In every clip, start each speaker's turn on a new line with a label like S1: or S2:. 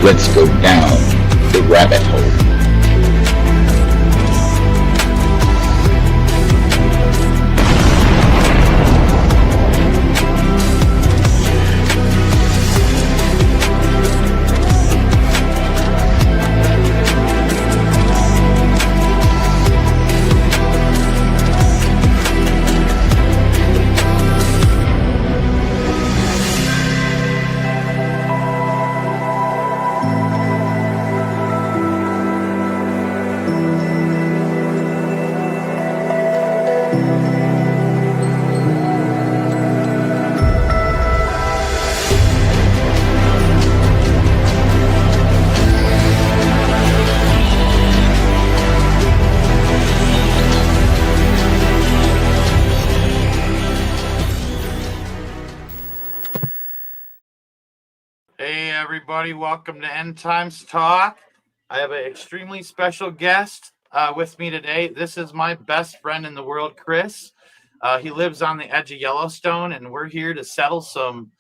S1: Let's go down the rabbit hole.
S2: Hey everybody, welcome to End Times Talk. I have an extremely special guest with me today. This is my best friend in the world, Chris. He lives on the edge of Yellowstone, and we're here to settle some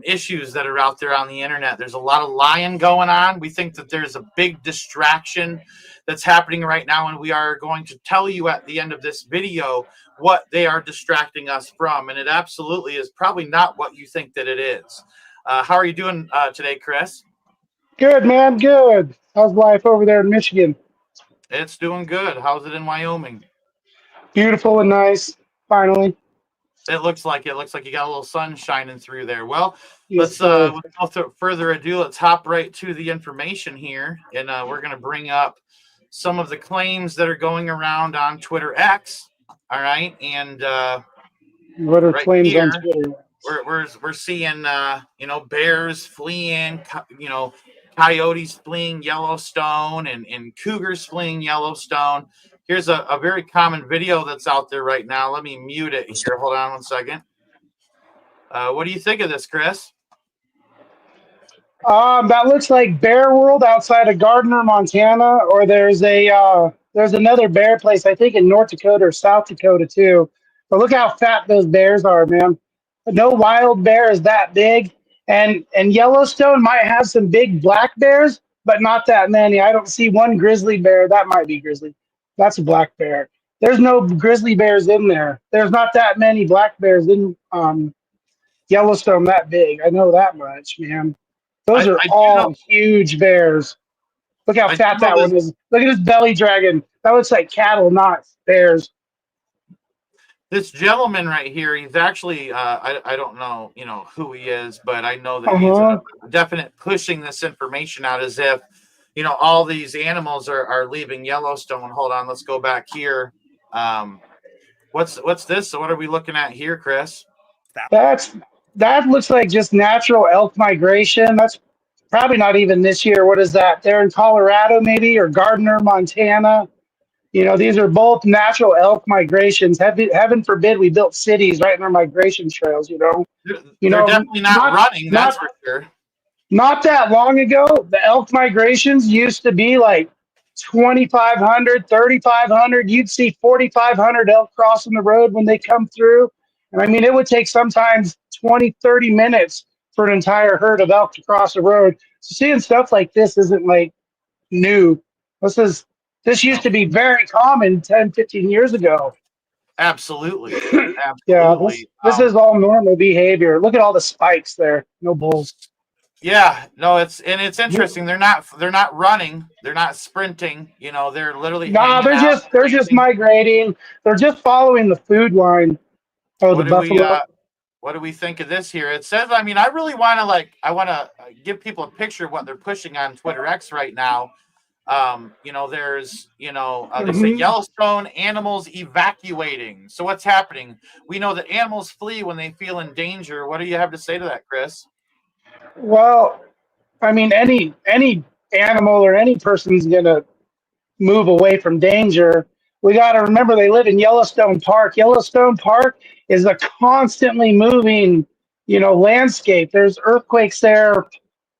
S2: issues that are out there on the internet. There's a lot of lying going on. We think that there's a big distraction that's happening right now, and we are going to tell you at the end of this video what they are distracting us from, and it absolutely is probably not what you think that it is. How are you doing today, Chris?
S3: Good, man. Good. How's life over there in Michigan?
S2: It's doing good. How's it in Wyoming?
S3: Beautiful and nice. Finally.
S2: It looks like you got a little sun shining through there. Well,
S3: Yes,
S2: without further ado, let's hop right to the information here, and we're going to bring up some of the claims that are going around on Twitter X. All right, and
S3: what are
S2: right
S3: claims
S2: here,
S3: on Twitter?
S2: we're seeing bears fleeing, coyotes fleeing Yellowstone, and cougars fleeing Yellowstone. Here's a very common video that's out there right now. Let me mute it here. Hold on one second. What do you think of this, Chris?
S3: That looks like Bear World outside of Gardner, Montana, or there's another bear place, I think in North Dakota or South Dakota too. But look how fat those bears are, man. No wild bear is that big. And Yellowstone might have some big black bears, but not that many. I don't see one grizzly bear. That might be grizzly. That's a black bear. There's no grizzly bears in there. There's not that many black bears in Yellowstone that big. I know that much, man. Those are all huge bears. Look how fat that one is. Look at this belly dragon. That looks like cattle, not bears.
S2: This gentleman right here, he's actually, I don't know, who he is, but I know that he's a definite pushing this information out as if, all these animals are leaving Yellowstone. Hold on, let's go back here. What's this? So what are we looking at here, Chris?
S3: That looks like just natural elk migration. That's probably not even this year. What is that? They're in Colorado maybe, or Gardner, Montana. These are both natural elk migrations. Heaven forbid we built cities right in our migration trails,
S2: They're definitely not running, that's for sure.
S3: Not that long ago, the elk migrations used to be like 2,500, 3,500. You'd see 4,500 elk crossing the road when they come through. And I mean, it would take sometimes 20, 30 minutes for an entire herd of elk to cross the road. So seeing stuff like this isn't like new. This used to be very common 10, 15 years ago.
S2: Absolutely.
S3: Yeah, this is all normal behavior. Look at all the spikes there. No bulls.
S2: Yeah, no, it's interesting. They're not running. They're not sprinting. They're literally.
S3: No, they're just migrating. They're just following the food line. Oh, the buffalo.
S2: What do we think of this here? It says, I really want to give people a picture of what they're pushing on Twitter X right now. There's, they say Yellowstone animals evacuating. So what's happening? We know that animals flee when they feel in danger. What do you have to say to that, Chris?
S3: Well, I mean, any animal or any person's going to move away from danger. We got to remember they live in Yellowstone Park. Yellowstone Park is a constantly moving, landscape. There's earthquakes there,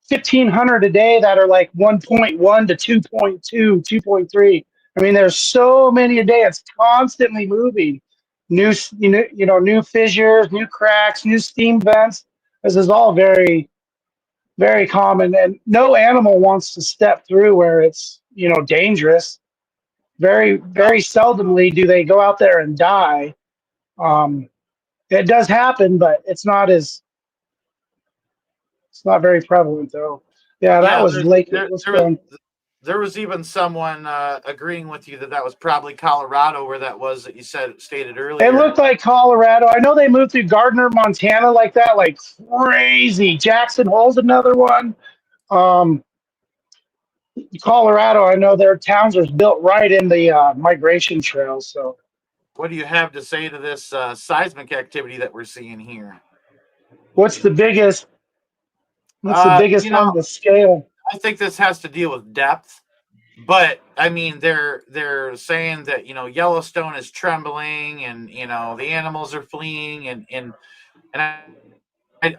S3: 1,500 a day that are like 1.1 to 2.2, 2.3. I mean, there's so many a day. It's constantly moving. New fissures, new cracks, new steam vents. This is all very, very common, and no animal wants to step through where it's dangerous. Very seldomly do they go out there and die. Um, it does happen, but it's not very prevalent though. Yeah, that
S2: Yeah,
S3: was Lake Yellowstone.
S2: there was even someone agreeing with you that that was probably Colorado, where that was that you stated
S3: It
S2: earlier.
S3: looked like Colorado. I know they moved through Gardner, Montana, like that, like crazy. Jackson Hole's another one. Um, Colorado, I know their towns are built right in the migration trails. So,
S2: What do you have to say to this seismic activity that we're seeing here?
S3: what's the biggest? What's the
S2: You
S3: biggest
S2: know,
S3: on the scale?
S2: I think this has to deal with depth, but I mean, they're saying that Yellowstone is trembling, and the animals are fleeing, and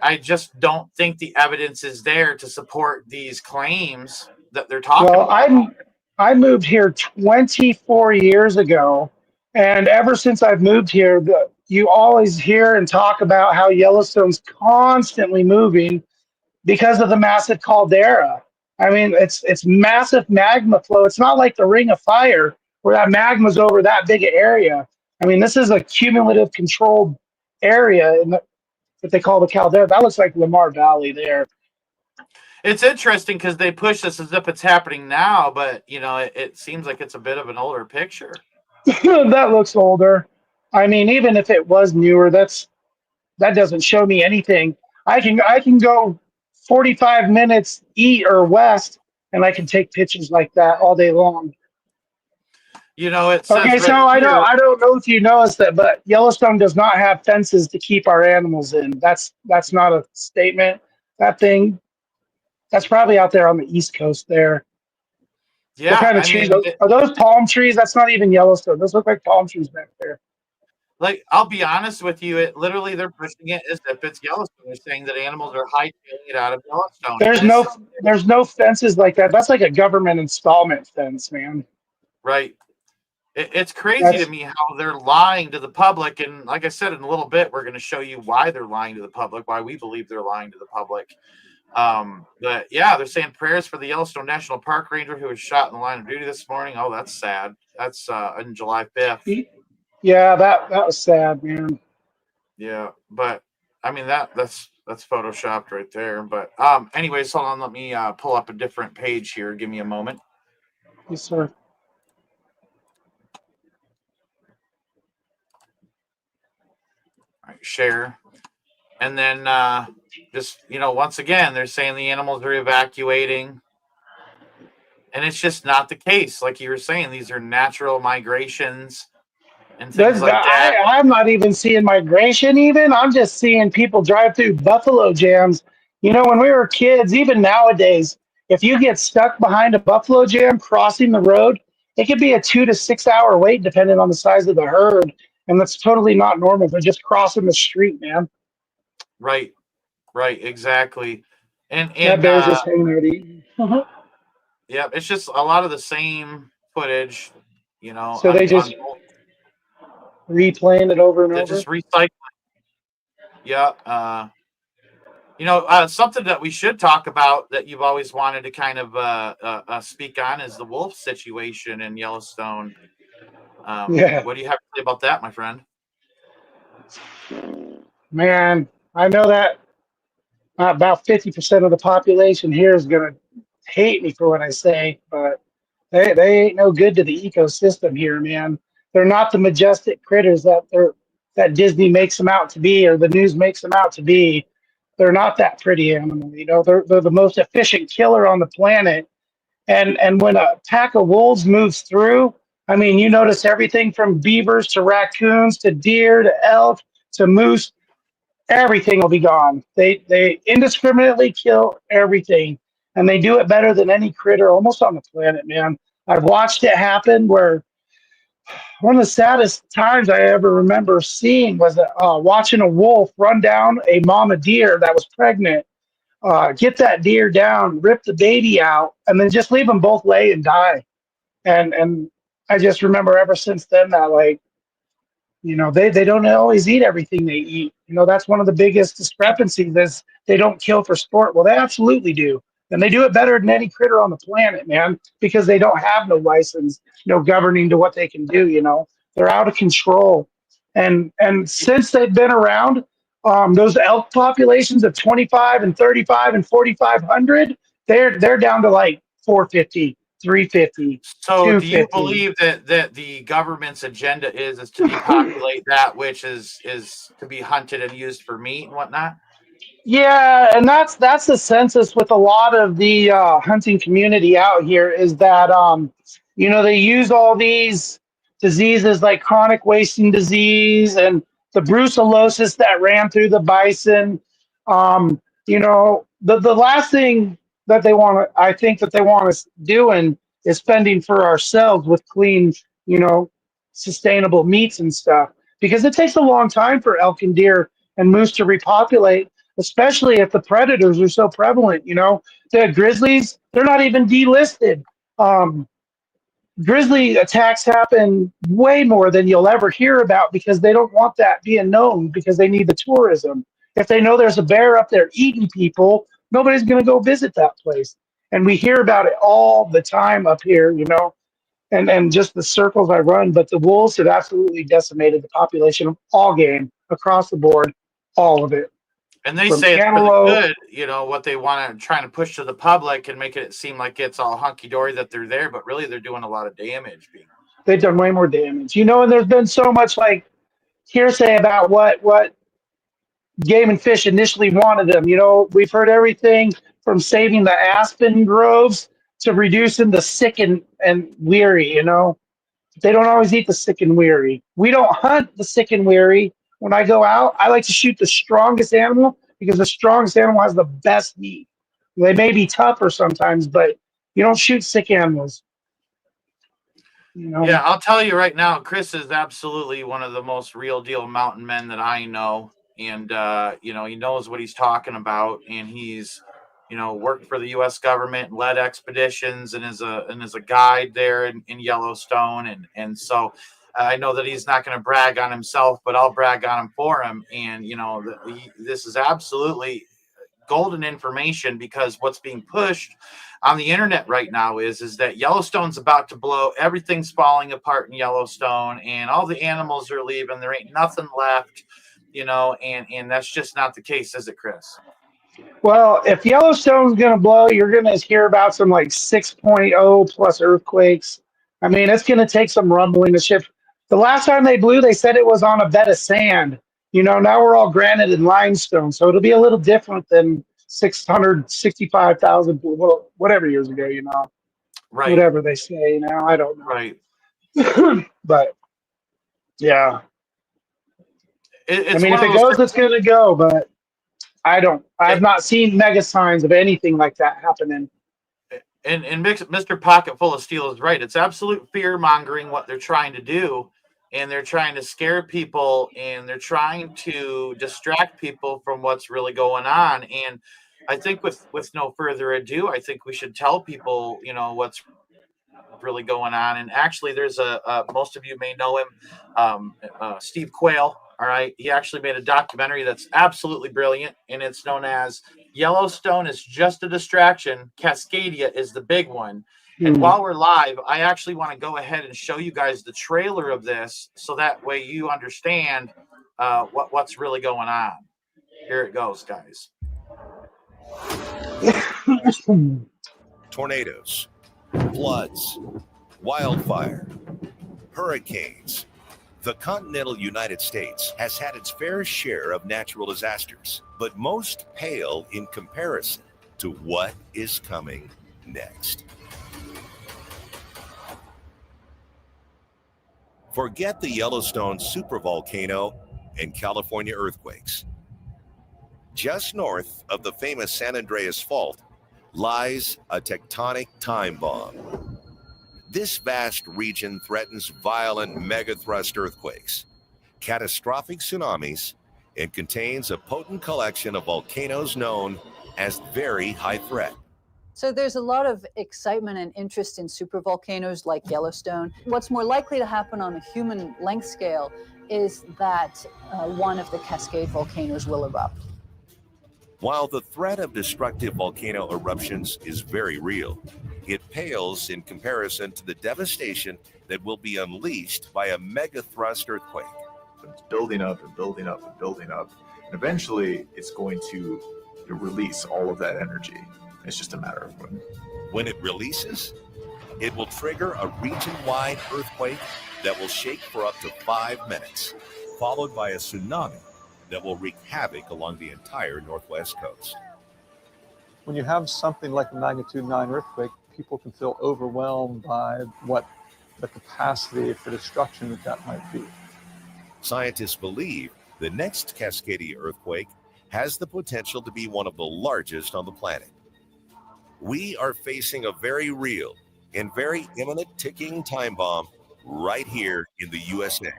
S2: I just don't think the evidence is there to support these claims that they're talking
S3: Well,
S2: about.
S3: I moved here 24 years ago, and ever since I've moved here, you always hear and talk about how Yellowstone's constantly moving because of the massive caldera. I mean, it's massive magma flow. It's not like the Ring of Fire where that magma's over that big an area. I mean, this is a cumulative controlled area that they call the caldera. That looks like Lamar Valley there.
S2: It's interesting because they push this as if it's happening now, but it seems like it's a bit of an older picture.
S3: That looks older. I mean, even if it was newer, that doesn't show me anything. I can go 45 minutes east or west, and I can take pictures like that all day long.
S2: It
S3: Okay,
S2: says
S3: so
S2: right here.
S3: I don't know if you noticed that, but Yellowstone does not have fences to keep our animals in. That's not a statement. That thing that's probably out there on the East Coast there. What
S2: Yeah,
S3: kind of
S2: I
S3: trees
S2: mean,
S3: are those? Palm trees? That's not even Yellowstone. Those look like palm trees back there.
S2: like, I'll be honest with you, it literally they're pushing it as if it's Yellowstone. They're saying that animals are hightailing it out of Yellowstone,
S3: There's
S2: and it's
S3: no there's no fences like that. That's like a government installment fence, man.
S2: right. It's crazy to
S3: That's
S2: me how they're lying to the public, and like I said, in a little bit, we're going to show you why they're lying to the public, why we believe they're lying to the public. But yeah, they're saying prayers for the Yellowstone National Park ranger who was shot in the line of duty this morning. Oh, that's sad. That's on July 5th.
S3: yeah, that was sad, man.
S2: Yeah, but I mean that's photoshopped right there. But anyways, hold on, let me pull up a different page here. Give me a moment.
S3: Yes, sir.
S2: All right, share. And then just once again, they're saying the animals are evacuating. And it's just not the case. Like you were saying, these are natural migrations and things like that.
S3: I'm not even seeing migration. Even I'm just seeing people drive through buffalo jams. When we were kids, even nowadays, if you get stuck behind a buffalo jam crossing the road, it could be a 2 to 6 hour wait depending on the size of the herd, and that's totally not normal. They're just crossing the street, man.
S2: Right, right, exactly. And
S3: That bear's just hanging out eating.
S2: yeah, it's just a lot of the same footage,
S3: So they
S2: on
S3: just replaying it over and
S2: they're
S3: over.
S2: just recycling. Yeah, something that we should talk about that you've always wanted to kind of speak on is the wolf situation in Yellowstone.
S3: Yeah,
S2: What do you have to say about that, my friend?
S3: man, I know that about 50% of the population here is gonna hate me for what I say, but they ain't no good to the ecosystem here, man. They're not the majestic critters that Disney makes them out to be, or the news makes them out to be. They're not that pretty animal. They're the most efficient killer on the planet. And when a pack of wolves moves through, I mean, you notice everything from beavers to raccoons to deer to elk to moose, everything will be gone. They indiscriminately kill everything, and they do it better than any critter almost on the planet, man. I've watched it happen where one of the saddest times I ever remember seeing was watching a wolf run down a mama deer that was pregnant, get that deer down, rip the baby out, and then just leave them both lay and die. And I just remember ever since then that, like, You know, they don't always eat everything they eat. You know, that's one of the biggest discrepancies is they don't kill for sport. Well, they absolutely do. And they do it better than any critter on the planet, man, because they don't have no license, no governing to what they can do, you know. They're out of control. And since they've been around, those elk populations of 25 and 35 and 4,500, they're down to like 450, 350,
S2: So, do you
S3: 250.
S2: believe that the government's agenda is to depopulate that which is to be hunted and used for meat and whatnot?
S3: Yeah, and that's the census with a lot of the hunting community out here is that you know they use all these diseases like chronic wasting disease and the brucellosis that ran through the bison. You know the last thing that they want to I think that they want us doing is spending for ourselves with clean, you know, sustainable meats and stuff because it takes a long time for elk and deer and moose to repopulate, especially if the predators are so prevalent. You know, the grizzlies, they're not even delisted. Um, Grizzly attacks happen way more than you'll ever hear about because they don't want that being known because they need the tourism. If they know there's a bear up there eating people, nobody's going to go visit that place. And we hear about it all the time up here, you know, and just the circles I run. But the wolves have absolutely decimated the population of all game across the board, all of it,
S2: And they
S3: from
S2: say it's for the
S3: cantaloupe.
S2: good, what they want to trying to push to the public and make it seem like it's all hunky dory that they're there, but really they're doing a lot of damage. Being
S3: They've done way more damage, you know. And there's been so much like hearsay about what game and fish initially wanted them. You know, we've heard everything from saving the aspen groves to reducing the sick and weary. You know, they don't always eat the sick and weary. We don't hunt the sick and weary. When I go out, I like to shoot the strongest animal because the strongest animal has the best meat. They may be tougher sometimes, but you don't shoot sick animals. You
S2: Yeah,
S3: know,
S2: I'll tell you right now, Chris is absolutely one of the most real deal mountain men that I know. And he knows what he's talking about, and he's worked for the US government, led expeditions, and is a guide there in Yellowstone. And so I know that he's not going to brag on himself, but I'll brag on him for him. And this is absolutely golden information because what's being pushed on the internet right now is that Yellowstone's about to blow. Everything's falling apart in Yellowstone, and all the animals are leaving. There ain't nothing left, and that's just not the case, is it, Chris?
S3: well, if Yellowstone's going to blow, you're going to hear about some like 6.0 plus earthquakes. I mean, it's going to take some rumbling to shift. The last time they blew, they said it was on a bed of sand. You know, now we're all granite and limestone, so it'll be a little different than 665,000, whatever years ago, you know,
S2: Right,
S3: whatever they say, you know, I don't
S2: right.
S3: know. But yeah, I
S2: It's
S3: mean,
S2: one
S3: if
S2: of
S3: it
S2: those
S3: goes, it's going to go, but I've
S2: things.
S3: not seen mega signs of anything like that happening.
S2: And Mr. Pocket Full of Steel is right. It's absolute fear mongering what they're trying to do, and they're trying to scare people, and they're trying to distract people from what's really going on. And I think with no further ado, I think we should tell people, what's really going on. And actually, there's most of you may know him, Steve Quayle. All right, he actually made a documentary that's absolutely brilliant, and it's known as Yellowstone is just a distraction. Cascadia is the big one. And
S3: Hmm.
S2: while we're live, I actually want to go ahead and show you guys the trailer of this, so that way you understand what's really going on. Here it goes, guys.
S4: Tornadoes, floods, wildfire, hurricanes. The continental United States has had its fair share of natural disasters, but most pale in comparison to what is coming next. Forget the Yellowstone supervolcano and California earthquakes. Just north of the famous San Andreas Fault lies a tectonic time bomb. This vast region threatens violent megathrust earthquakes, catastrophic tsunamis, and contains a potent collection of volcanoes known as very high threat.
S5: So there's a lot of excitement and interest in supervolcanoes like Yellowstone. What's more likely to happen on a human length scale is that one of the Cascade volcanoes will erupt.
S4: While the threat of destructive volcano eruptions is very real, it pales in comparison to the devastation that will be unleashed by a mega thrust earthquake.
S6: It's building up and building up and building up. And eventually, it's going to release all of that energy. It's just a matter of when.
S4: When it releases, it will trigger a region-wide earthquake that will shake for up to 5 minutes, followed by a tsunami that will wreak havoc along the entire northwest coast.
S7: When you have something like a magnitude 9 earthquake, people can feel overwhelmed by what the capacity for destruction that might be.
S4: Scientists believe the next Cascadia earthquake has the potential to be one of the largest on the planet. We are facing a very real and very imminent ticking time bomb right here in the USA.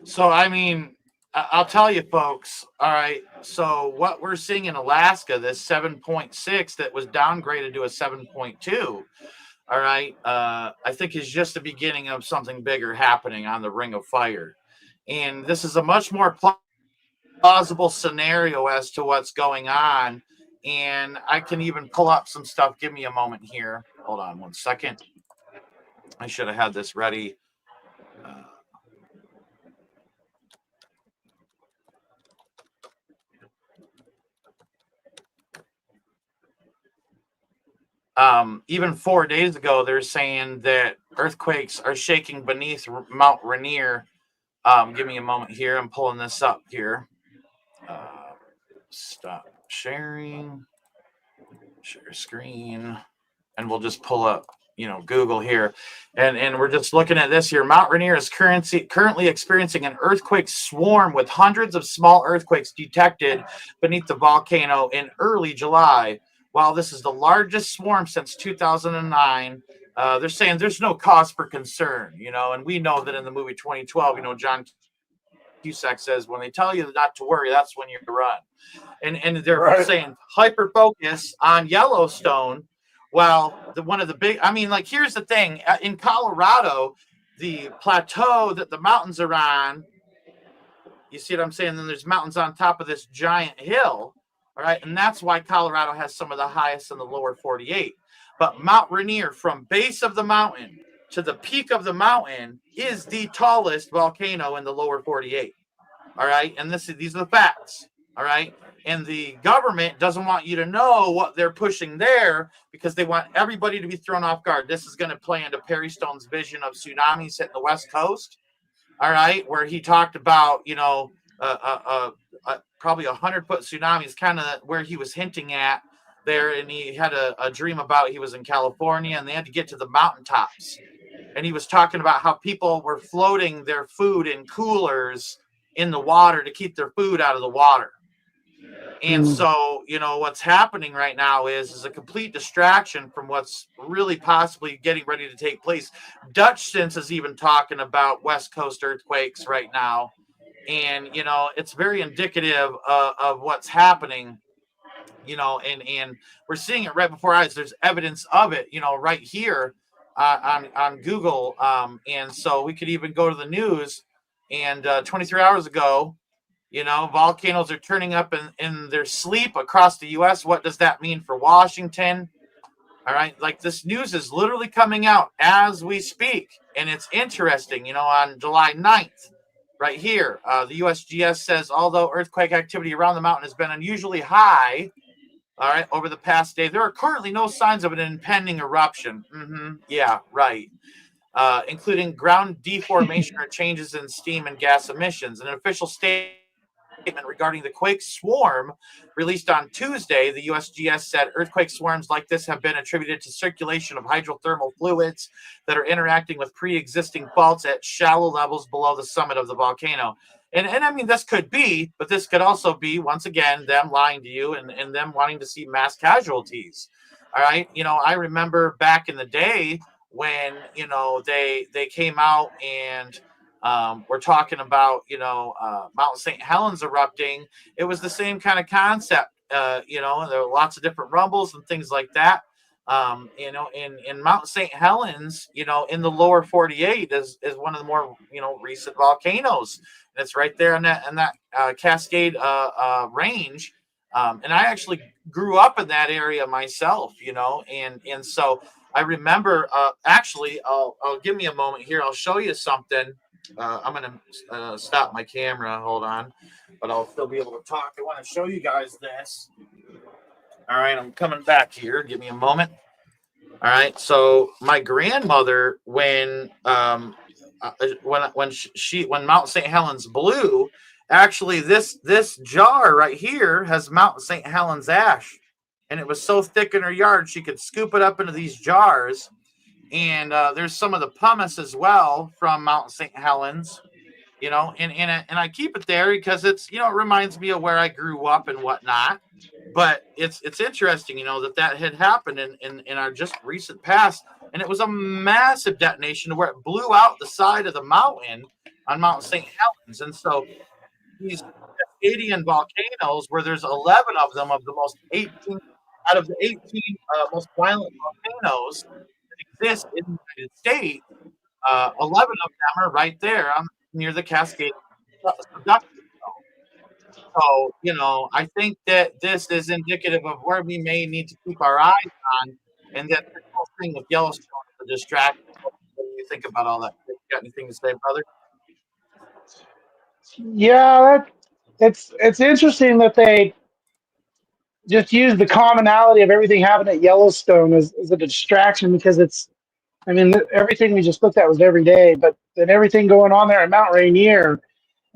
S2: So, I mean, I'll tell you, folks. All right. So, what we're seeing in Alaska, this 7.6 that was downgraded to a 7.2, all right, I think is just the beginning of something bigger happening on the Ring of Fire. And this is a much more plausible scenario as to what's going on. And I can even pull up some stuff. Give me a moment here. Hold on 1 second. I should have had this ready. Even 4 days ago, they're saying that earthquakes are shaking beneath Mount Rainier. Give me a moment here. I'm pulling this up here. Stop sharing. Share screen. And we'll just pull up, Google here. And we're just looking at this here. Mount Rainier is currently experiencing an earthquake swarm with hundreds of small earthquakes detected beneath the volcano in early July. While this is the largest swarm since 2009, they're saying there's no cause for concern, and we know that in the movie 2012, John Cusack says, when they tell you not to worry, that's when you run. And they're saying hyper focus on Yellowstone. Well, one of the big, here's the thing. In Colorado, the plateau that the mountains are on, you see what I'm saying? Then there's mountains on top of this giant hill. All right. And that's why Colorado has some of the highest in the lower 48. But Mount Rainier, from base of the mountain to the peak of the mountain, is the tallest volcano in the lower 48. All right. And these are the facts. All right. And the government doesn't want you to know what they're pushing there because they want everybody to be thrown off guard. This is going to play into Perry Stone's vision of tsunamis hitting the West Coast. All right. Where he talked about, probably 100-foot tsunami is kind of where he was hinting at there. And he had a dream about he was in California and they had to get to the mountaintops. And he was talking about how people were floating their food in coolers in the water to keep their food out of the water. And so, what's happening right now is a complete distraction from what's really possibly getting ready to take place. Dutch Sense is even talking about West Coast earthquakes right now. And, it's very indicative of what's happening, and we're seeing it right before our eyes. There's evidence of it, right here on Google. And so we could even go to the news and 23 hours ago, volcanoes are turning up in their sleep across the U.S. What does that mean for Washington? All right. Like this news is literally coming out as we speak. And it's interesting, on July 9th, right here, the USGS says, although earthquake activity around the mountain has been unusually high, all right, over the past day, there are currently no signs of an impending eruption. Yeah, right. Including ground deformation or changes in steam and gas emissions. An official statement regarding the quake swarm released on Tuesday, the USGS said earthquake swarms like this have been attributed to circulation of hydrothermal fluids that are interacting with pre-existing faults at shallow levels below the summit of the volcano. And this could be, but this could also be, once again, them lying to you and them wanting to see mass casualties. All right. I remember back in the day when, they came out and we're talking about, Mount St. Helens erupting. It was the same kind of concept. There were lots of different rumbles and things like that. You know, in Mount St. Helens, you know, in the lower 48 is one of the more, you know, recent volcanoes. And it's right there in that Cascade range. And I actually grew up in that area myself, you know, and so I remember actually, I'll give me a moment here. I'll show you something. I'm gonna stop my camera. Hold on, but I'll still be able to talk. I want to show you guys this. All right, I'm coming back here. Give me a moment. All right, so my grandmother, when Mount St. Helens blew, actually this jar right here has Mount St. Helens ash, and it was so thick in her yard she could scoop it up into these jars. And there's some of the pumice as well from Mount St. Helens, you know, and I keep it there because it's, you know, it reminds me of where I grew up and whatnot. But it's interesting, you know, that had happened in our just recent past, and it was a massive detonation to where it blew out the side of the mountain on Mount St. Helens. And so these Cascadian volcanoes, where there's 11 of them, of the most 18 out of the 18 most violent volcanoes that exist in the United States, 11 of them are right there near the Cascade subduction. So, you know, I think that this is indicative of where we may need to keep our eyes on, and that this whole thing with Yellowstone is a distraction. What do you think about all that? You got anything to say, brother?
S3: Yeah, it's interesting that they just use the commonality of everything happening at Yellowstone as a distraction, because it's, I mean, everything we just looked at was every day, but then everything going on there at Mount Rainier.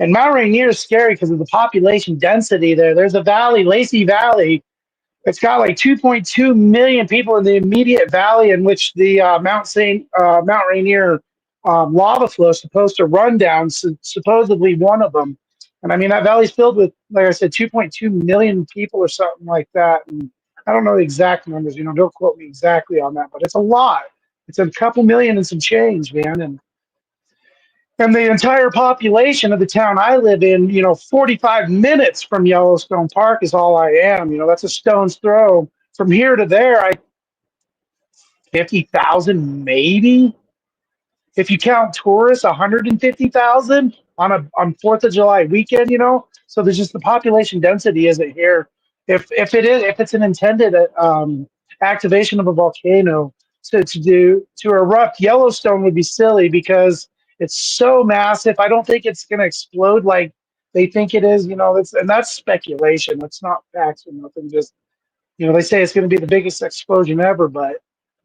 S3: And Mount Rainier is scary because of the population density there. There's a valley, Lacey Valley. It's got like 2.2 million people in the immediate valley in which the Mount Rainier lava flow is supposed to run down. Supposedly one of them. And I mean, that valley's filled with, like I said, 2.2 million people or something like that. And I don't know the exact numbers. You know, don't quote me exactly on that, but it's a lot. It's a couple million and some change, man. And the entire population of the town I live in, you know, 45 minutes from Yellowstone Park is all I am. You know, that's a stone's throw. From here to there, 50,000 maybe. If you count tourists, 150,000 on 4th of July weekend, you know. So there's just, the population density isn't here. If it's an intended activation of a volcano to erupt, Yellowstone would be silly because it's so massive. I don't think it's going to explode like they think it is. You know, that's speculation. That's not facts or nothing. Just, you know, they say it's going to be the biggest explosion ever, but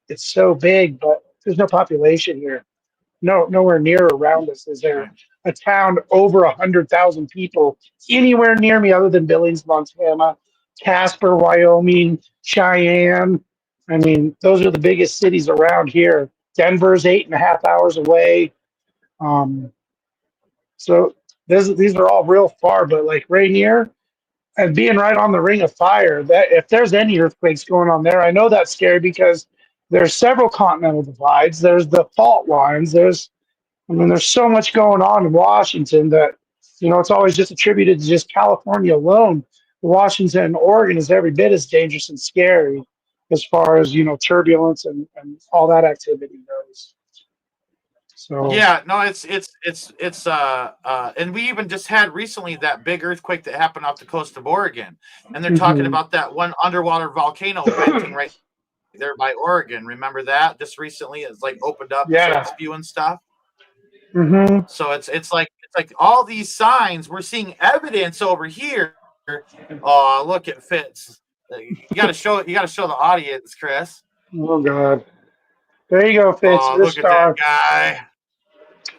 S3: it's so big. But there's no population here. No, nowhere near around us is there a town over 100,000 people anywhere near me other than Billings, Montana, Casper, Wyoming, Cheyenne. I mean, those are the biggest cities around here. Denver's 8.5 hours away. So these are all real far, but like Rainier and being right on the ring of fire, that if there's any earthquakes going on there, I know that's scary because there's several continental divides. There's the fault lines. There's so much going on in Washington that, you know, it's always just attributed to just California alone. Washington and Oregon is every bit as dangerous and scary as far as, you know, turbulence and all that activity goes. So
S2: Yeah, no, it's and we even just had recently that big earthquake that happened off the coast of Oregon, and they're talking about that one underwater volcano venting right there by Oregon. Remember that? Just recently, it's like opened up,
S3: yeah.
S2: spewing stuff.
S3: Mm-hmm.
S2: So it's like all these signs. We're seeing evidence over here. Oh, look, it fits. You got to show it. You got to show the audience, Chris.
S3: Oh God. There you go, Fitz.
S2: Oh,
S3: Your
S2: look
S3: star.
S2: at that guy.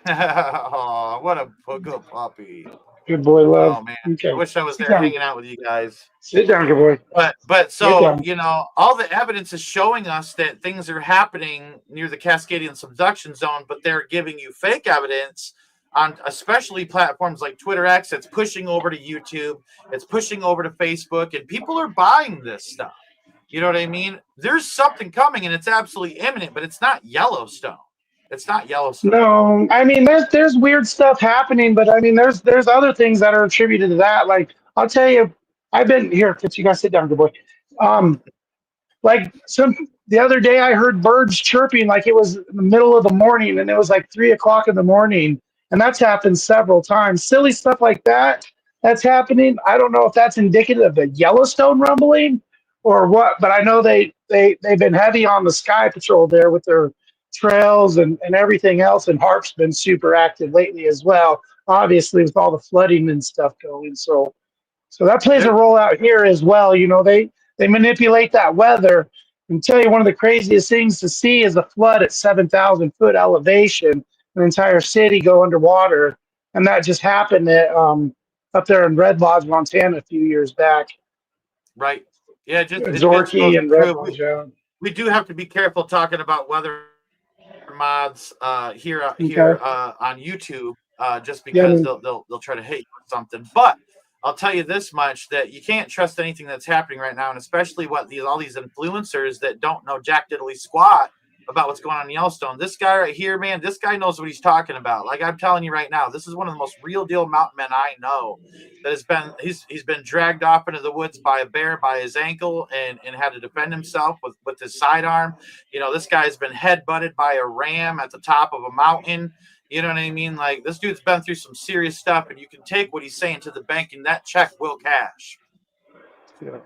S2: Oh, what a good puppy.
S3: Good boy, love.
S2: Oh man,
S3: Okay.
S2: I wish I was
S3: Sit
S2: there
S3: down.
S2: hanging out with you guys.
S3: Sit down, good boy.
S2: But
S3: Sit
S2: so,
S3: down.
S2: you know, all the evidence is showing us that things are happening near the Cascadian subduction zone, but they're giving you fake evidence on especially platforms like Twitter X. It's pushing over to YouTube, it's pushing over to Facebook, and people are buying this stuff. You know what I mean? There's something coming, and it's absolutely imminent, but it's not Yellowstone. It's not Yellowstone.
S3: No, I mean there's weird stuff happening, but I mean there's other things that are attributed to that. Like I'll tell you, I've been here. Fitz, you guys sit down, good boy. Like the other day, I heard birds chirping like it was in the middle of the morning, and it was like 3 o'clock in the morning, and that's happened several times. Silly stuff like that that's happening. I don't know if that's indicative of the Yellowstone rumbling or what, but I know they've been heavy on the sky patrol there with their trails and everything else, and HARP's been super active lately as well, obviously with all the flooding and stuff going. So that plays a role out here as well. You know, they manipulate that weather. And tell you, one of the craziest things to see is a flood at 7,000 foot elevation, an entire city go underwater, and that just happened up there in Red Lodge, Montana, a few years back.
S2: Right. Yeah. It just goes
S3: Zorky and
S2: to
S3: Red
S2: prove
S3: Lodge. Yeah.
S2: we do have to be careful talking about weather mods here
S3: Okay.
S2: on YouTube, just
S3: Yeah, I
S2: because
S3: mean,
S2: they'll try to hit you with something. But I'll tell you this much, that you can't trust anything that's happening right now, and especially what all these influencers that don't know jack diddly squat about what's going on in Yellowstone. This guy right here, man, this guy knows what he's talking about. Like I'm telling you right now, this is one of the most real deal mountain men I know that has been he's been dragged off into the woods by a bear by his ankle and had to defend himself with his sidearm. You know, this guy's been headbutted by a ram at the top of a mountain. You know what I mean? Like, this dude's been through some serious stuff, and you can take what he's saying to the bank, and that check will cash.
S3: yeah.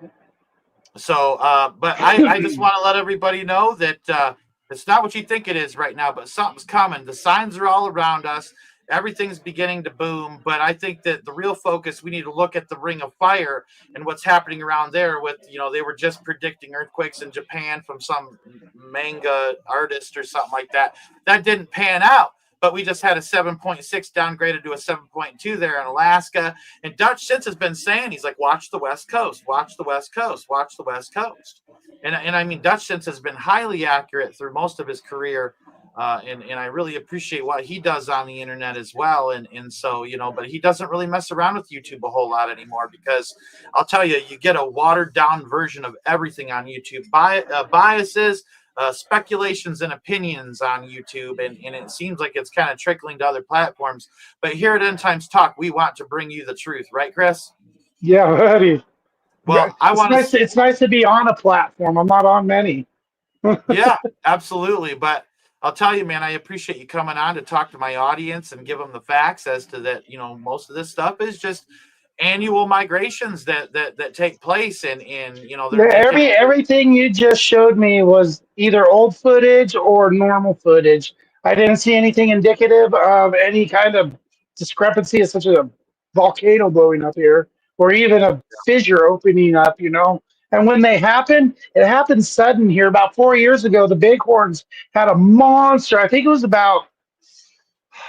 S2: So, but I just want to let everybody know that it's not what you think it is right now, but something's coming. The signs are all around us. Everything's beginning to boom. But I think that the real focus, we need to look at the Ring of Fire and what's happening around there with, you know, they were just predicting earthquakes in Japan from some manga artist or something like that. That didn't pan out. But we just had a 7.6 downgraded to a 7.2 there in Alaska. And Dutch since has been saying, he's like, watch the West Coast, watch the West Coast, watch the West Coast. And I mean, Dutch since has been highly accurate through most of his career. And I really appreciate what he does on the internet as well. And so, you know, but he doesn't really mess around with YouTube a whole lot anymore, because I'll tell you, you get a watered down version of everything on YouTube. Biases, speculations and opinions on YouTube, and it seems like it's kind of trickling to other platforms. But here at End Times Talk, we want to bring you the truth, right, Chris?
S3: Yeah, buddy.
S2: Well,
S3: it's nice to be on a platform. I'm not on many.
S2: Yeah, absolutely. But I'll tell you, man, I appreciate you coming on to talk to my audience and give them the facts as to that. You know, most of this stuff is just annual migrations that take place, and you know,
S3: Everything you just showed me was either old footage or normal footage. I didn't see anything indicative of any kind of discrepancy of such a volcano blowing up here, or even a fissure opening up, you know. And when they happen, it happened sudden here. About 4 years ago, the Bighorns had a monster. I think it was about,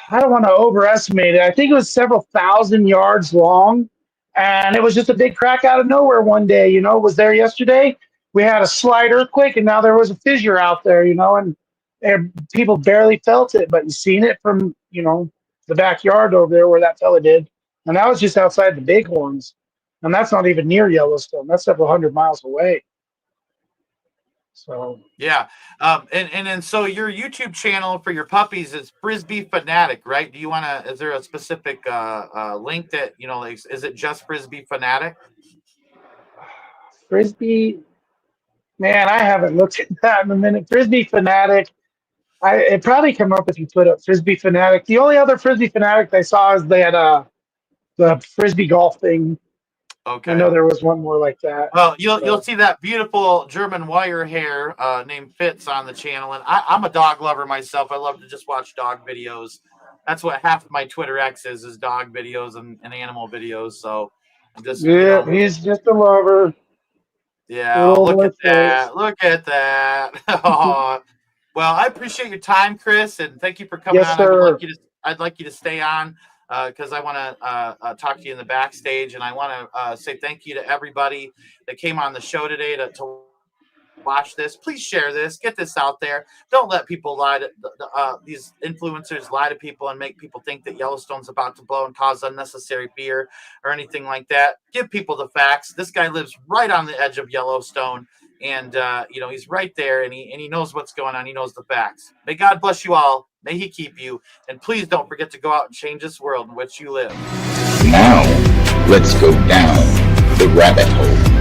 S3: I don't want to overestimate it, I think it was several thousand yards long. And it was just a big crack out of nowhere one day, you know. It was there yesterday. We had a slight earthquake, and now there was a fissure out there, you know, and people barely felt it, but you seen it from, you know, the backyard over there where that fella did. And that was just outside the Bighorns. And that's not even near Yellowstone. That's several hundred miles away. So
S2: yeah, and so your YouTube channel for your puppies is Frisbee Fanatic, right? Do you want to? Is there a specific link that, you know? Like, is it just Frisbee Fanatic?
S3: Frisbee, man, I haven't looked at that in a minute. Frisbee Fanatic, it probably come up if you put up Frisbee Fanatic. The only other Frisbee Fanatic I saw is they had the Frisbee golf thing.
S2: Okay.
S3: I know there was one more like that.
S2: Well, you'll see that beautiful German wire hair named Fitz on the channel, and I'm a dog lover myself. I love to just watch dog videos. That's what half of my Twitter X is dog videos and animal videos. So I'm just,
S3: yeah, you know, he's just a lover.
S2: Yeah, look at that. Look at that. Oh. Well, I appreciate your time, Chris, and thank you for coming on.
S3: Sir.
S2: I'd like you to stay on, because I want to talk to you in the backstage, and I want to say thank you to everybody that came on the show today to watch this. Please share this, get this out there. Don't let people lie to these influencers lie to people and make people think that Yellowstone's about to blow and cause unnecessary fear or anything like that. Give people the facts. This guy lives right on the edge of Yellowstone, and you know, he's right there, and he knows what's going on. He knows the facts. May God bless you all. May he keep you. And please don't forget to go out and change this world in which you live.
S1: Now, let's go down the rabbit hole.